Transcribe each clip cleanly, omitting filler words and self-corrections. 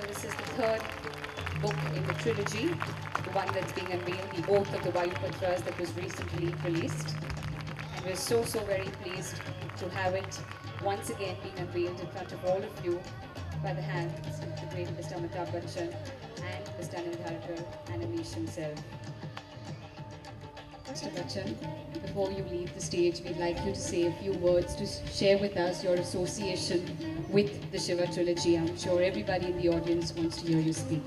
Well, this is the third book in the trilogy, the one that's being unveiled, The Oath of the Vayupatras, that was recently released. And we're so very pleased to have it once again being unveiled in front of all of you by the hands of the great Mr. Amitabh Bachchan and Mr. Amitabh and Amish himself. Mr. Bachchan, before you leave the stage, we'd like you to say a few words to share with us your association with the Shiva Trilogy. I'm sure everybody in the audience wants to hear you speak.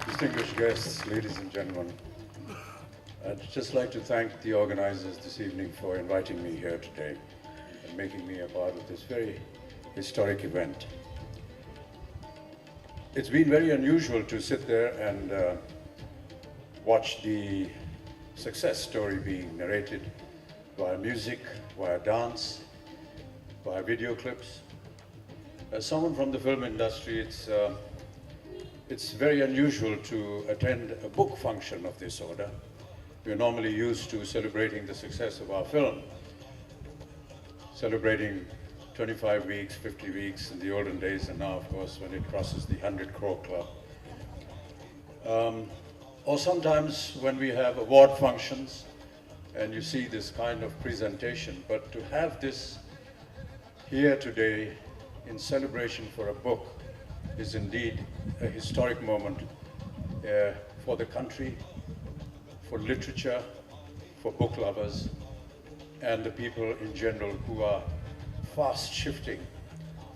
Distinguished guests, ladies and gentlemen, I'd just like to thank the organizers this evening for inviting me here today and making me a part of this very historic event. It's been very unusual to sit there and watch the success story being narrated via music, via dance, via video clips. As someone from the film industry, it's very unusual to attend a book function of this order. We're normally used to celebrating the success of our film, celebrating 25 weeks, 50 weeks in the olden days, and now, of course, when it crosses the 100 crore club. Or sometimes when we have award functions and you see this kind of presentation, but to have this here today in celebration for a book is indeed a historic moment for the country, for literature, for book lovers, and the people in general who are fast shifting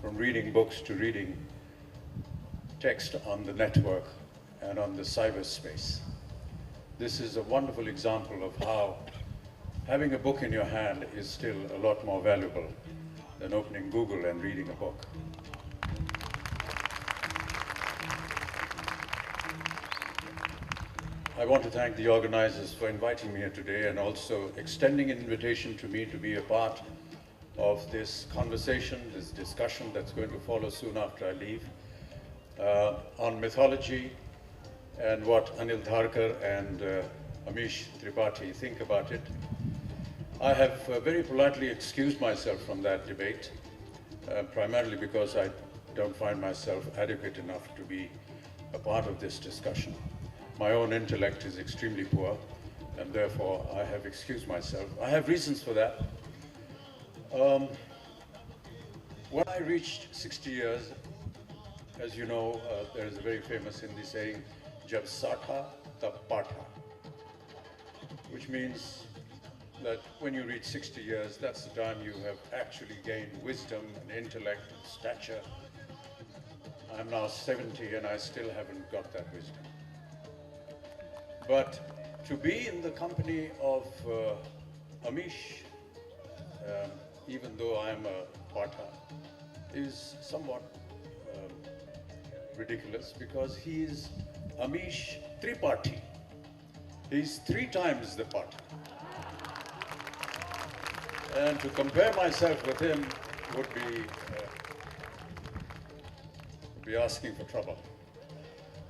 from reading books to reading text on the network and on the cyberspace. This is a wonderful example of how having a book in your hand is still a lot more valuable than opening Google and reading a book. I want to thank the organizers for inviting me here today and also extending an invitation to me to be a part of this conversation, this discussion that's going to follow soon after I leave, on mythology and what Anil Dharkar and Amish Tripathi think about it. I have very politely excused myself from that debate, primarily because I don't find myself adequate enough to be a part of this discussion. My own intellect is extremely poor, and therefore I have excused myself. I have reasons for that. When I reached 60 years, as you know, there is a very famous Hindi saying, "Jab Satha, tab Patha," which means that when you reach 60 years, that's the time you have actually gained wisdom and intellect and stature. I'm now 70 and I still haven't got that wisdom. But to be in the company of Amish, even though I am a Patha, is somewhat ridiculous because he is Amish Tripathi. He's 3 times the Patha. And to compare myself with him would be asking for trouble.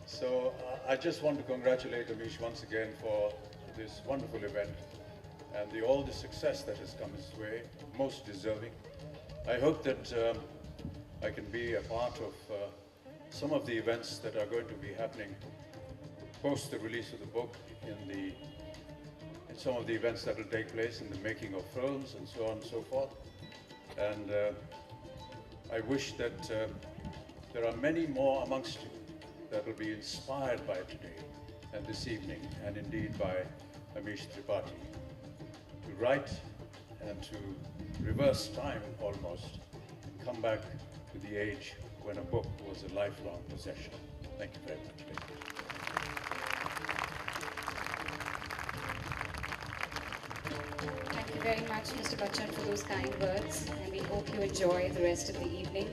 So I just want to congratulate Amish once again for this wonderful event and all the success that has come his way, most deserving. I hope that I can be a part of some of the events that are going to be happening post the release of the book, in some of the events that will take place in the making of films and so on and so forth. And I wish that there are many more amongst you that will be inspired by today and this evening, and indeed by Amish Tripathi, to write and to reverse time almost and come back to the age when a book was a lifelong possession. Thank you very much. Thank you very much, Mr. Bachchan, for those kind words, and we hope you enjoy the rest of the evening.